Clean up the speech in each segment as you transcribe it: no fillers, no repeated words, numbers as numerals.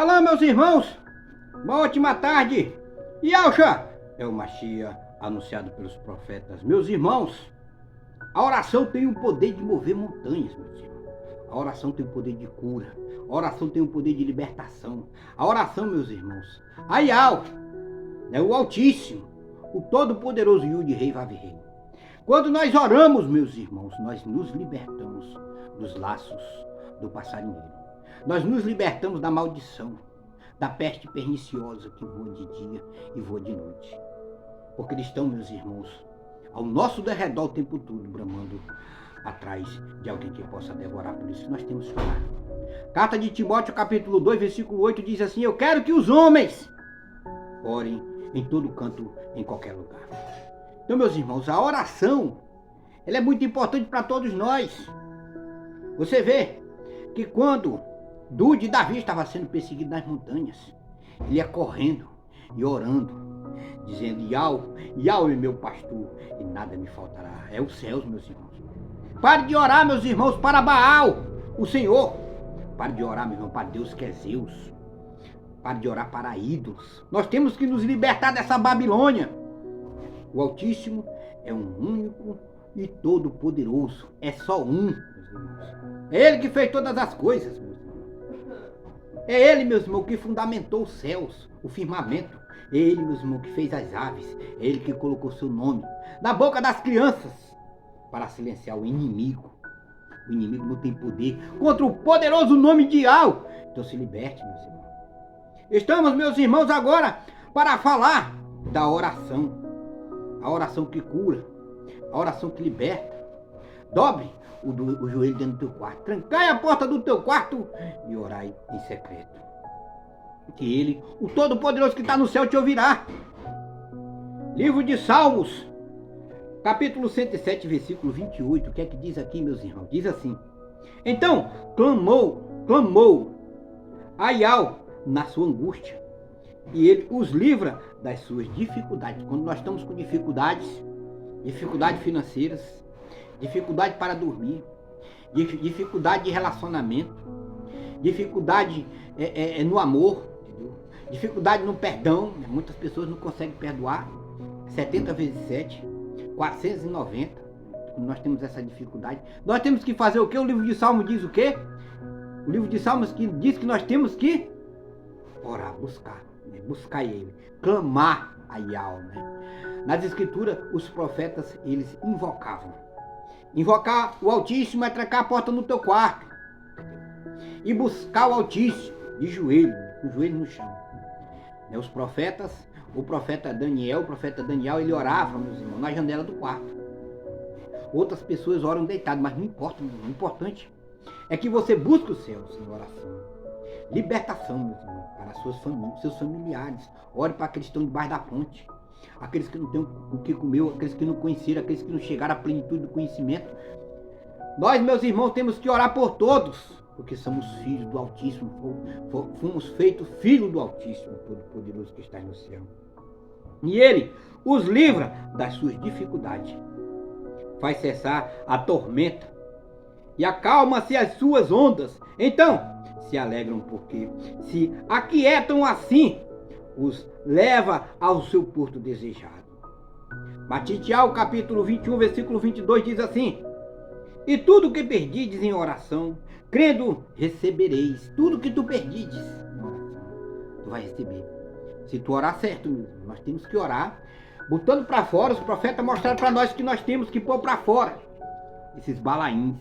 Shalom, meus irmãos! Uma ótima tarde! Yahshua é o Mashiach anunciado pelos profetas. Meus irmãos, a oração tem o poder de mover montanhas, meus irmãos. A oração tem o poder de cura. A oração tem o poder de libertação. A oração, meus irmãos, a Yahweh, o Altíssimo, o Todo-Poderoso Yud Rei Vav Rei. Quando nós oramos, meus irmãos, nós nos libertamos dos laços do passarinheiro. Nós nos libertamos da maldição, da peste perniciosa que voa de dia e voa de noite. Porque eles estão, meus irmãos, ao nosso derredor o tempo todo, bramando atrás de alguém que possa devorar. Por isso nós temos que orar. Carta de Timóteo, capítulo 2, versículo 8, diz assim: eu quero que os homens orem em todo canto, em qualquer lugar. Então, meus irmãos, a oração, ela é muito importante para todos nós. Você vê que quando Dude Davi estava sendo perseguido nas montanhas, ele ia correndo e orando, dizendo: Yahweh é meu pastor e nada me faltará. É os céus, meus irmãos. Pare de orar, meus irmãos, para Baal, o Senhor. Pare de orar, meu irmão, para Deus que é Zeus. Pare de orar para ídolos. Nós temos que nos libertar dessa Babilônia. O Altíssimo é um único e todo-poderoso. É só um, meus irmãos. É Ele que fez todas as coisas, meus irmãos. É Ele, meus irmãos, que fundamentou os céus, o firmamento. É Ele, meus irmãos, que fez as aves. É Ele que colocou seu nome na boca das crianças para silenciar o inimigo. O inimigo não tem poder contra o poderoso nome de Yahweh. Então se liberte, meus irmãos. Estamos, meus irmãos, agora para falar da oração. A oração que cura. A oração que liberta. Dobre o joelho dentro do teu quarto. Trancai a porta do teu quarto e orai em secreto. Que Ele, o Todo-Poderoso que está no céu, te ouvirá. Livro de Salmos, capítulo 107, versículo 28. O que é que diz aqui, meus irmãos? Diz assim: então clamou a Yahweh na sua angústia, e Ele os livra das suas dificuldades. Quando nós estamos com dificuldades financeiras, dificuldade para dormir, dificuldade de relacionamento, dificuldade no amor, entendeu? Dificuldade no perdão. Muitas pessoas não conseguem perdoar. 70 vezes 7, 490. Nós temos essa dificuldade. Nós temos que fazer o quê? O livro de Salmos diz o quê? O livro de Salmos diz que nós temos que orar, buscar Ele, clamar a Yahweh, né? Nas escrituras, os profetas, eles invocavam. Invocar o Altíssimo é trancar a porta no teu quarto e buscar o Altíssimo de joelho, com o joelho no chão. Os profetas, o profeta Daniel, ele orava, meus irmãos, na janela do quarto. Outras pessoas oram deitado, mas não importa, meu irmão. O importante é que você busque os céus em oração. Libertação, meus irmãos, para suas famílias, seus familiares. Ore para aqueles que estão debaixo da ponte. Aqueles que não têm o que comer, aqueles que não conheceram, aqueles que não chegaram à plenitude do conhecimento. Nós, meus irmãos, temos que orar por todos, porque somos filhos do Altíssimo. Fomos feitos filhos do Altíssimo, Todo-Poderoso que está no céu. E Ele os livra das suas dificuldades. Faz cessar a tormenta e acalma-se as suas ondas. Então se alegram porque se aquietam assim, os leva ao seu porto desejado. Matitial, capítulo 21, versículo 22 diz assim: e tudo que perdides em oração, crendo, recebereis. Tudo que tu perdides em oração, tu vai receber. Se tu orar certo, meu irmão, nós temos que orar botando para fora. Os profetas mostraram para nós que nós temos que pôr para fora esses balaíns,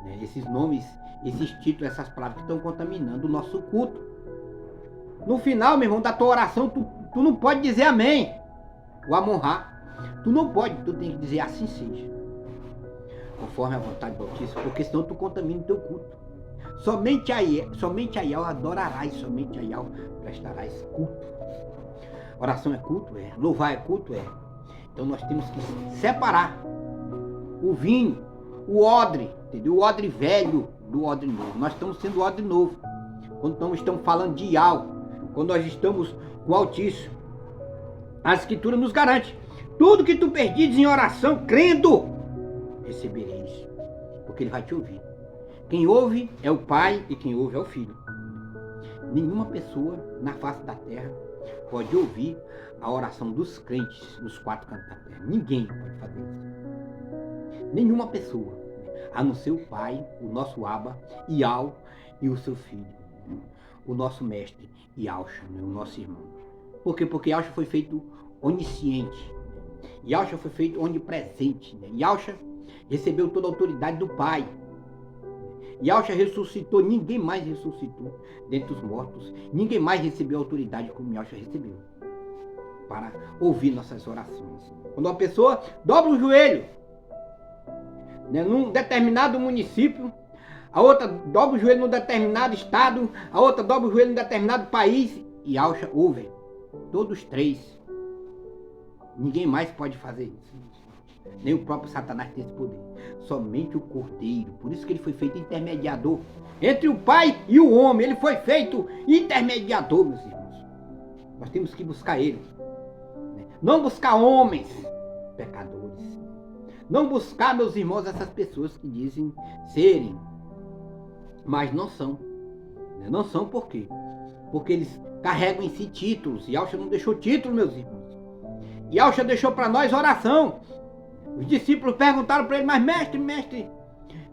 né? Esses nomes, esses títulos, essas palavras que estão contaminando o nosso culto. No final, meu irmão, da tua oração, tu não pode dizer amém, o Amon-Ra. Tu não pode, tu tem que dizer assim seja, conforme a vontade do Altíssimo, porque senão tu contamina o teu culto. Somente a Yahweh adorarás, somente a Yahweh prestarás culto. Oração é culto? É. Louvar é culto? É. Então nós temos que separar o vinho, o odre, entendeu? O odre velho do odre novo. Nós estamos sendo o odre novo quando estamos falando de Yahweh, quando nós estamos com o Altíssimo. A Escritura nos garante: tudo que tu perdides em oração, crendo, recebereis, porque Ele vai te ouvir. Quem ouve é o Pai e quem ouve é o Filho. Nenhuma pessoa na face da terra pode ouvir a oração dos crentes nos 4 cantos da terra. Ninguém pode fazer isso. Nenhuma pessoa, a não ser o Pai, o nosso Abba, Iau e o seu filho, o nosso mestre, Yahshua, o nosso irmão. Por quê? Porque Yahshua foi feito onisciente. Yahshua foi feito onipresente. Yahshua recebeu toda a autoridade do Pai. Yahshua ressuscitou, ninguém mais ressuscitou dentre os mortos. Ninguém mais recebeu autoridade como Yahshua recebeu para ouvir nossas orações. Quando uma pessoa dobra o joelho, num determinado município, a outra dobra o joelho num determinado estado, a outra dobra o joelho num determinado país, e Yahshua ouve. Todos 3. Ninguém mais pode fazer isso. Nem o próprio Satanás tem esse poder. Somente o Cordeiro. Por isso que ele foi feito intermediador entre o Pai e o homem. Ele foi feito intermediador, meus irmãos. Nós temos que buscar ele. Não buscar homens pecadores. Não buscar, meus irmãos, essas pessoas que dizem serem, mas não são. Não são por quê? Porque eles carregam em si títulos. Yahshua não deixou título, meus irmãos. Yahshua deixou para nós oração. Os discípulos perguntaram para ele, mas mestre,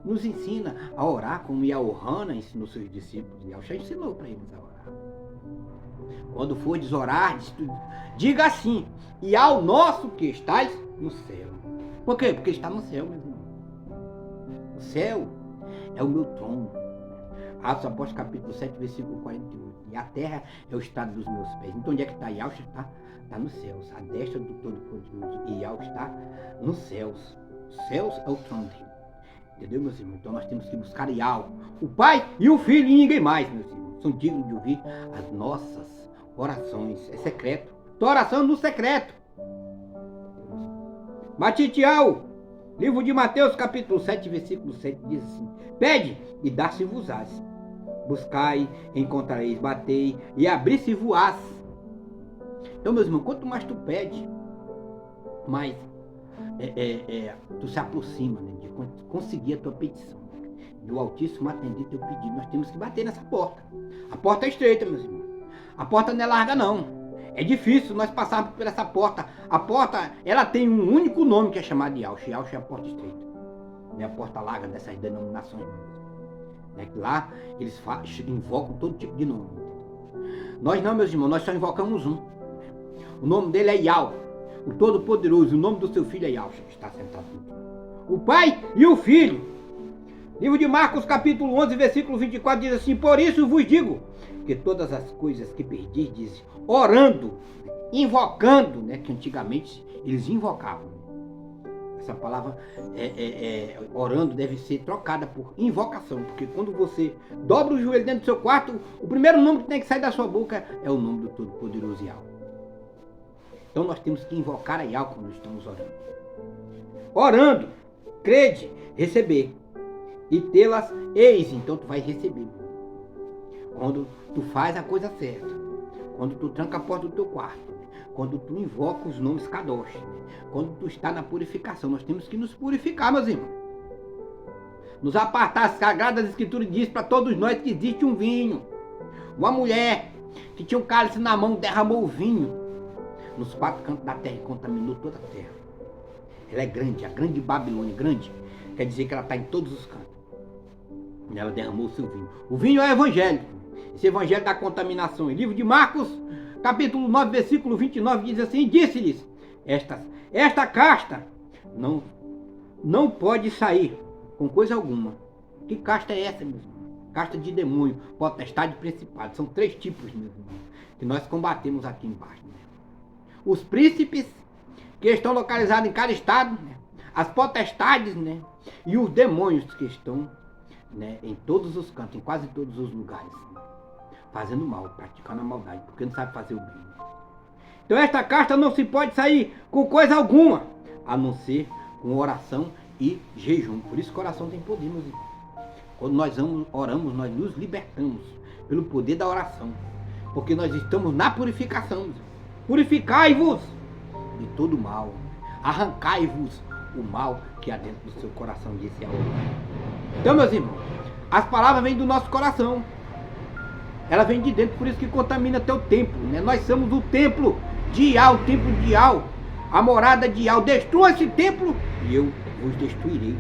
nos ensina a orar como Yaohana ensinou seus discípulos. Yahshua ensinou para eles a orar. Quando fordes orar, diga assim, e ao nosso que estás no céu. Por quê? Porque está no céu, meus irmãos. O céu é o meu trono. Atos Apóstolos capítulo 7, versículo 48. E a terra é o estado dos meus pés. Então onde é que está Yahshua? Está nos céus. A destra do Todo-Poderoso. E Yahshua está nos céus. Os céus é o trono dele. Entendeu, meus irmãos? Então nós temos que buscar Yahweh, o Pai e o Filho e ninguém mais, meus irmãos. São dignos de ouvir as nossas orações. É secreto. Estou oração no secreto. Matitial, livro de Mateus capítulo 7, versículo 7 diz assim: pede e dá-se-vos-ás. Buscai, encontrareis, batei e abri-se-vos-ás. Então, meus irmãos, quanto mais tu pede, mais tu se aproxima, né, de conseguir a tua petição. E o Altíssimo atender teu pedido. Nós temos que bater nessa porta. A porta é estreita, meus irmãos. A porta não é larga, não. É difícil nós passarmos por essa porta. A porta, ela tem um único nome que é chamado de Yahshua. Yahshua é a porta estreita. Não é a porta larga dessas denominações. Lá eles invocam todo tipo de nome. Nós não, meus irmãos, nós só invocamos um. O nome dele é Yahweh, o Todo-Poderoso. O nome do seu filho é Yahshua, que está sentado no trono. O Pai e o Filho. Livro de Marcos, capítulo 11, versículo 24, diz assim: por isso vos digo que todas as coisas que pedis, orando, invocando, né, que antigamente eles invocavam. Essa palavra orando deve ser trocada por invocação, porque quando você dobra o joelho dentro do seu quarto, o primeiro nome que tem que sair da sua boca é o nome do Todo-Poderoso Yahweh. Então nós temos que invocar a Yahweh quando estamos orando. Orando, crede, receber. E tê-las, eis, então tu vai receber. Quando tu faz a coisa certa, quando tu tranca a porta do teu quarto, quando tu invoca os nomes Kadosh, quando tu está na purificação. Nós temos que nos purificar, meus irmãos. Nos apartar. As Sagradas Escrituras diz para todos nós que existe um vinho. Uma mulher que tinha um cálice na mão derramou o vinho nos 4 cantos da terra e contaminou toda a terra. Ela é grande, a grande Babilônia, grande, quer dizer que ela está em todos os cantos. E ela derramou o seu vinho. O vinho é o evangelho. Esse evangelho da contaminação. Em livro de Marcos, capítulo 9, versículo 29, diz assim: disse-lhes, esta casta não pode sair com coisa alguma. Que casta é essa, meu irmão? Casta de demônio, potestade principal. São 3 tipos, meu irmão, que nós combatemos aqui embaixo. Né? Os príncipes, que estão localizados em cada estado, né? As potestades, né? E os demônios que estão, né, em todos os cantos, em quase todos os lugares, né? Fazendo mal, praticando a maldade, porque não sabe fazer o bem. Então esta casta não se pode sair com coisa alguma, a não ser com oração e jejum. Por isso que a oração tem poder, meus irmãos. Quando nós oramos, nós nos libertamos pelo poder da oração, porque nós estamos na purificação. Purificai-vos de todo mal, arrancai-vos o mal que há dentro do seu coração, disse a outra. Então, meus irmãos, as palavras vêm do nosso coração. Ela vem de dentro, por isso que contamina teu templo, né? Nós somos o templo de Yah, o templo de Yah, a morada de Yah. Destrua esse templo e eu vos destruirei,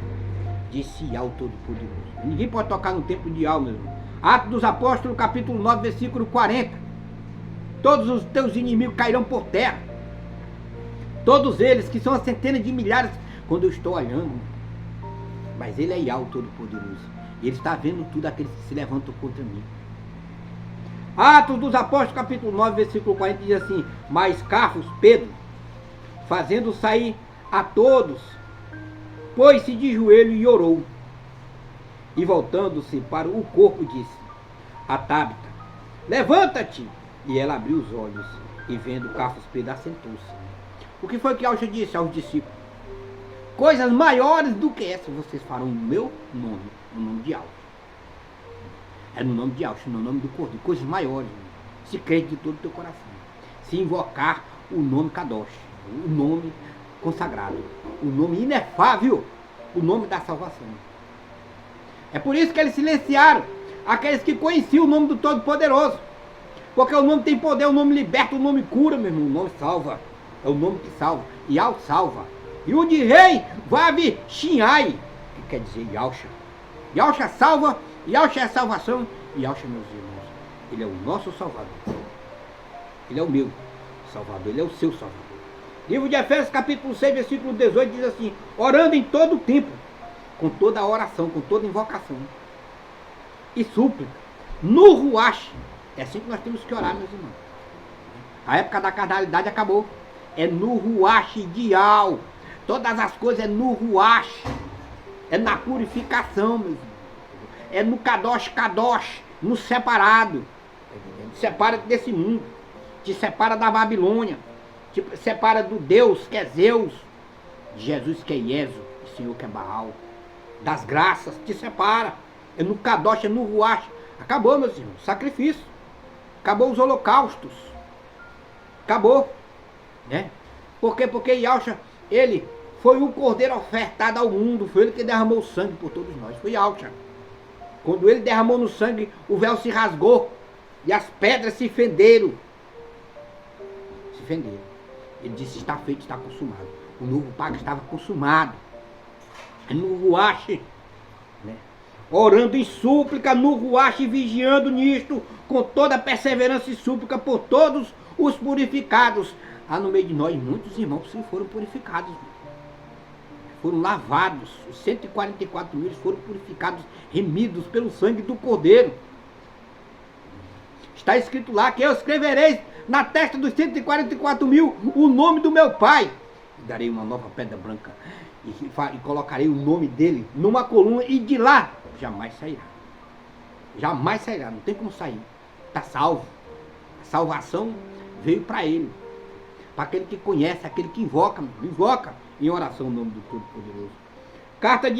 disse Yah o Todo-Poderoso. Ninguém pode tocar no templo de Yah, meu irmão. Atos dos Apóstolos, capítulo 9, versículo 40. Todos os teus inimigos cairão por terra. Todos eles, que são centenas de milhares, quando eu estou olhando. Mas ele é Yah o Todo-Poderoso. E ele está vendo tudo aqueles que se levantam contra mim. Atos dos Apóstolos, capítulo 9, versículo 40, diz assim: mas Carlos, Pedro, fazendo sair a todos, pôs-se de joelho e orou. E voltando-se para o corpo, disse a Tábita: levanta-te. E ela abriu os olhos, e vendo Carlos, Pedro, assentou-se. O que foi que Yahshua disse aos discípulos? Coisas maiores do que essa vocês farão no meu nome, no nome de Yahshua. É no nome de Yahshua, no nome do Cordeiro. Coisas maiores. Se crê de todo o teu coração. Se invocar o nome Kadosh, o nome consagrado, o nome inefável, o nome da salvação. É por isso que eles silenciaram aqueles que conheciam o nome do Todo-Poderoso. Porque o nome tem poder, o nome liberta, o nome cura, meu irmão. O nome salva. É o nome que salva. Yah salva. E o de rei, Vav Shinai, que quer dizer Yahshua. Yahshua salva, Yahshua é salvação. E Yahshua, meus irmãos, ele é o nosso salvador. Ele é o meu salvador, ele é o seu salvador. Livro de Efésios, capítulo 6, versículo 18, diz assim: orando em todo o tempo, com toda a oração, com toda a invocação e súplica, no Ruach. É assim que nós temos que orar, meus irmãos. A época da carnalidade acabou. É no Ruach de Yah. Todas as coisas é no Ruach. É na purificação, meus irmãos. É no Kadosh Kadosh, no separado. Te separa desse mundo. Te separa da Babilônia. Te separa do Deus que é Zeus. De Jesus que é Ieso. Do Senhor que é Baal. Das graças. Te separa. É no Kadosh, é no Ruach. Acabou, meus irmãos. Sacrifício. Acabou os holocaustos. Acabou. Né? Por quê? Porque Yahshua, ele foi o cordeiro ofertado ao mundo. Foi ele que derramou o sangue por todos nós. Foi Yahshua. Quando ele derramou no sangue, o véu se rasgou. E as pedras se fenderam. Se fenderam. Ele disse: está feito, está consumado. O novo pacto estava consumado. No Ruach, né? Orando em súplica no Ruach, vigiando nisto, com toda perseverança e súplica por todos os purificados. Há no meio de nós muitos irmãos que foram purificados. Foram lavados. Os 144 mil foram purificados, remidos pelo sangue do Cordeiro. Está escrito lá que eu escreverei na testa dos 144 mil o nome do meu Pai. E darei uma nova pedra branca e colocarei o nome dele numa coluna, e de lá jamais sairá. Jamais sairá, não tem como sair. Está salvo. A salvação veio para ele. Para aquele que conhece, aquele que invoca em oração o nome do Todo-Poderoso. Carta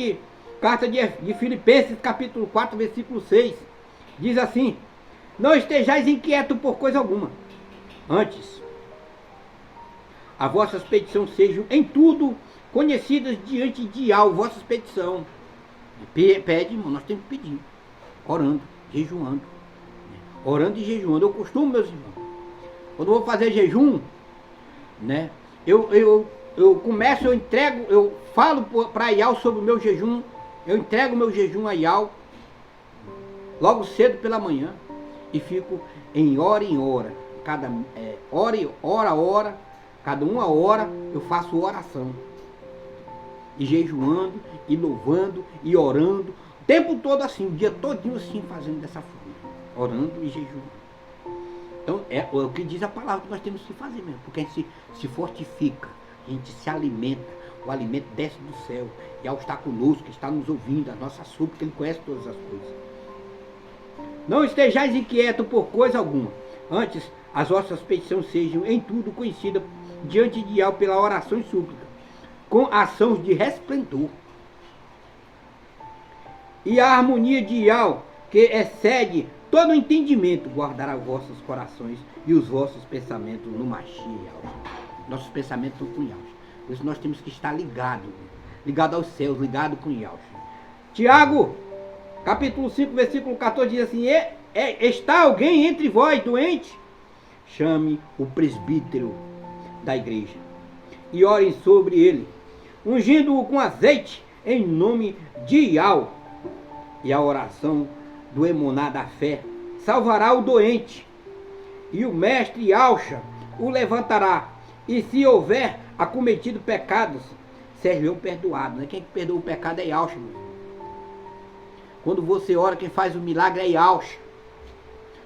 de Filipenses, capítulo 4, versículo 6. Diz assim: não estejais inquietos por coisa alguma. Antes, as vossas petições sejam em tudo conhecidas diante de Yah, vossas petições. Pede, irmão, nós temos que pedir. Orando, jejuando. Orando e jejuando. Eu costumo, meus irmãos, quando eu vou fazer jejum, né? Eu começo, eu entrego, eu falo para Yah sobre o meu jejum. Eu entrego o meu jejum a Yah logo cedo pela manhã. E fico em hora. Cada hora, cada uma hora eu faço oração. E jejuando, e louvando, e orando. O tempo todo assim, o dia todinho assim, fazendo dessa forma. Orando e jejuando. Então é o que diz a palavra que nós temos que fazer mesmo. Porque a gente se fortifica, a gente se alimenta. O alimento desce do céu. E ao estar conosco, está nos ouvindo, a nossa súplica, ele conhece todas as coisas. Não estejais inquietos por coisa alguma. Antes, as vossas petições sejam em tudo conhecidas diante de Yah pela oração e súplica, com ações de resplendor. E a harmonia de Yah, que excede todo o entendimento, guardará os vossos corações e os vossos pensamentos no Mashiach. Nossos pensamentos estão com Yah. Por isso nós temos que estar ligado aos céus, ligado com Yah. Tiago, capítulo 5, versículo 14, diz assim: está alguém entre vós doente? Chame o presbítero da igreja e orem sobre ele, ungindo-o com azeite em nome de Iau. E a oração do emuná da fé salvará o doente, e o mestre Yahshua o levantará, e se houver acometido pecados, serão perdoados. Né? Quem perdoa o pecado é Yahshua. Quando você ora, quem faz o milagre é Yahshua.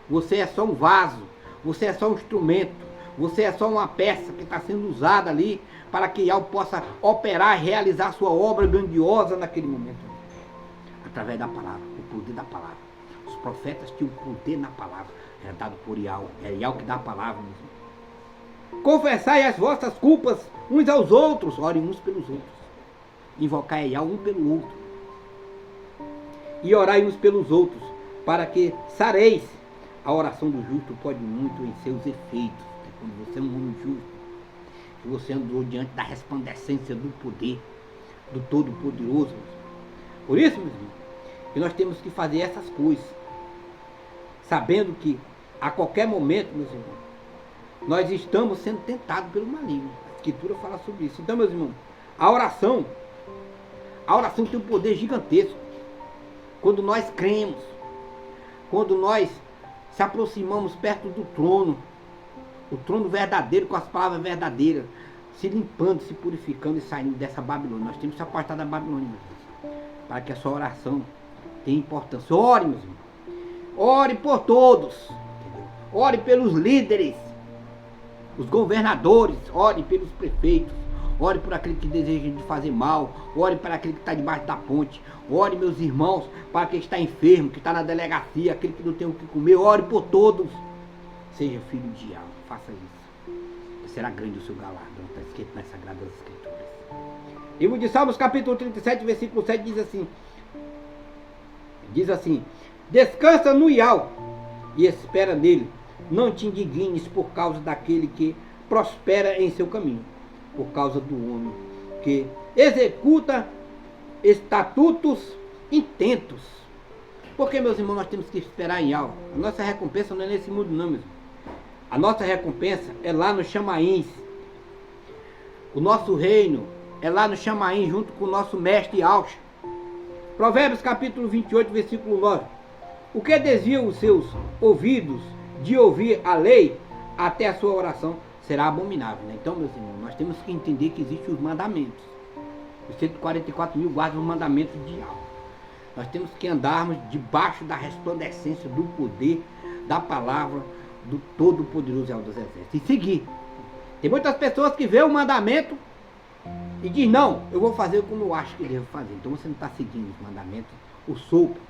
Você é só um vaso, você é só um instrumento, você é só uma peça que está sendo usada ali para que Yahweh possa operar e realizar sua obra grandiosa naquele momento. Através da palavra, o poder da palavra. Os profetas tinham poder na palavra, era dado por Yahweh, é Yahweh que dá a palavra mesmo. Confessai as vossas culpas uns aos outros, orem uns pelos outros. Invocai Yahweh um pelo outro. E orai uns pelos outros, para que sareis. A oração do justo pode muito em seus efeitos. Quando você é um homem justo, que você andou diante da resplandecência do poder, do Todo-Poderoso. Por isso, meus irmãos, que nós temos que fazer essas coisas, sabendo que a qualquer momento, meus irmãos, nós estamos sendo tentados pelo maligno. A Escritura fala sobre isso. Então, meus irmãos, a oração tem um poder gigantesco. Quando nós cremos, quando nós se aproximamos perto do trono, o trono verdadeiro, com as palavras verdadeiras, se limpando, se purificando e saindo dessa Babilônia. Nós temos que se apartar da Babilônia, meus irmãos, para que a sua oração tenha importância. Ore, meus irmãos. Ore por todos. Entendeu? Ore pelos líderes, os governadores. Ore pelos prefeitos. Ore por aquele que deseja de fazer mal. Ore para aquele que está debaixo da ponte. Ore, meus irmãos, para aquele que está enfermo, que está na delegacia, aquele que não tem o que comer. Ore por todos. Seja filho de Yahweh. Faça isso. Será grande o seu galardão. Está escrito nas Sagradas Escrituras. Livro de Salmos, capítulo 37, versículo 7, diz assim: descansa no Yahweh e espera nele. Não te indignes por causa daquele que prospera em seu caminho, por causa do homem que executa estatutos intentos. Porque, meus irmãos, nós temos que esperar em Yahweh. A nossa recompensa não é nesse mundo, não, meus irmãos. A nossa recompensa é lá no Chamaíns. O nosso reino é lá no Chamaíns, junto com o nosso mestre Yahshua. Provérbios capítulo 28, versículo 9. O que desvia os seus ouvidos de ouvir a lei, até a sua oração será abominável. Né? Então, meus irmãos, nós temos que entender que existem os mandamentos. Os 144 mil guardam os mandamentos de Yahweh. Nós temos que andarmos debaixo da resplandecência do poder da palavra do Todo-Poderoso Yahweh dos Exércitos. E seguir. Tem muitas pessoas que veem o mandamento e diz, não, eu vou fazer como eu acho que devo fazer. Então você não está seguindo os mandamentos, o sopro,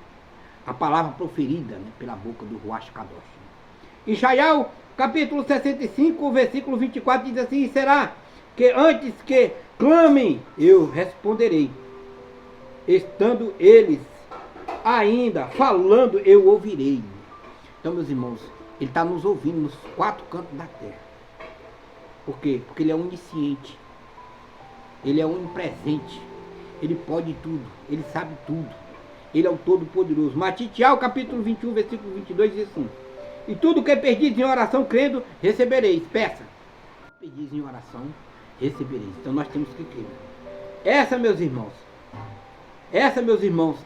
a palavra proferida, né, pela boca do Ruach Kadosh. Em Shaial, capítulo 65, versículo 24, diz assim: será que antes que clamem, eu responderei. Estando eles ainda falando, eu ouvirei. Então, meus irmãos, ele está nos ouvindo nos quatro cantos da terra. Por quê? Porque ele é onisciente. Ele é onipresente. Ele pode tudo. Ele sabe tudo. Ele é o Todo-Poderoso. Matitial, capítulo 21, versículo 22, diz assim: e tudo que pedis em oração, crendo, recebereis. Peça. Pedis em oração, recebereis. Então nós temos que crer. Essa, meus irmãos,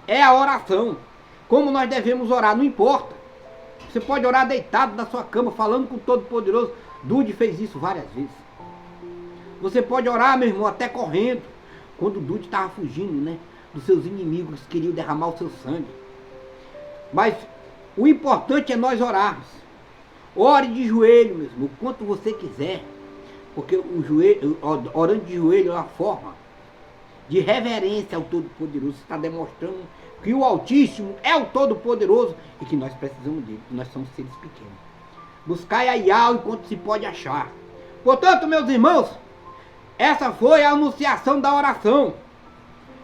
é a oração. Como nós devemos orar, não importa. Você pode orar deitado na sua cama, falando com o Todo-Poderoso. Dude fez isso várias vezes. Você pode orar, meu irmão, até correndo. Quando o Dude estava fugindo, né, dos seus inimigos que queriam derramar o seu sangue. Mas o importante é nós orarmos. Ore de joelho, meu irmão, o quanto você quiser. Porque o joelho, orando de joelho é uma forma de reverência ao Todo-Poderoso. Você está demonstrando que o Altíssimo é o Todo-Poderoso e que nós precisamos dele, que nós somos seres pequenos. Buscai a Yahweh enquanto se pode achar. Portanto, meus irmãos, essa foi a anunciação da oração,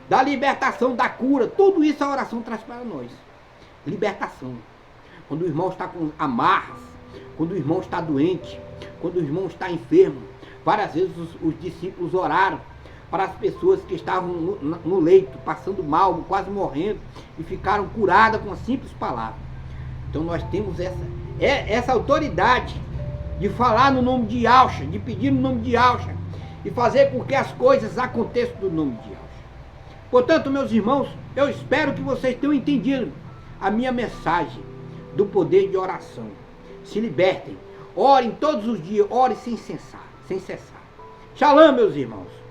da libertação, da cura. Tudo isso a oração traz para nós. Libertação. Quando o irmão está com amarras, quando o irmão está doente, quando o irmão está enfermo. Várias vezes os discípulos oraram para as pessoas que estavam no leito, passando mal, quase morrendo, e ficaram curadas com uma simples palavra. Então nós temos essa autoridade de falar no nome de Yahshua, de pedir no nome de Yahshua e fazer com que as coisas aconteçam no nome de Yahshua. Portanto, meus irmãos, eu espero que vocês tenham entendido a minha mensagem do poder de oração. Se libertem, orem todos os dias, orem sem cessar. Shalom, meus irmãos.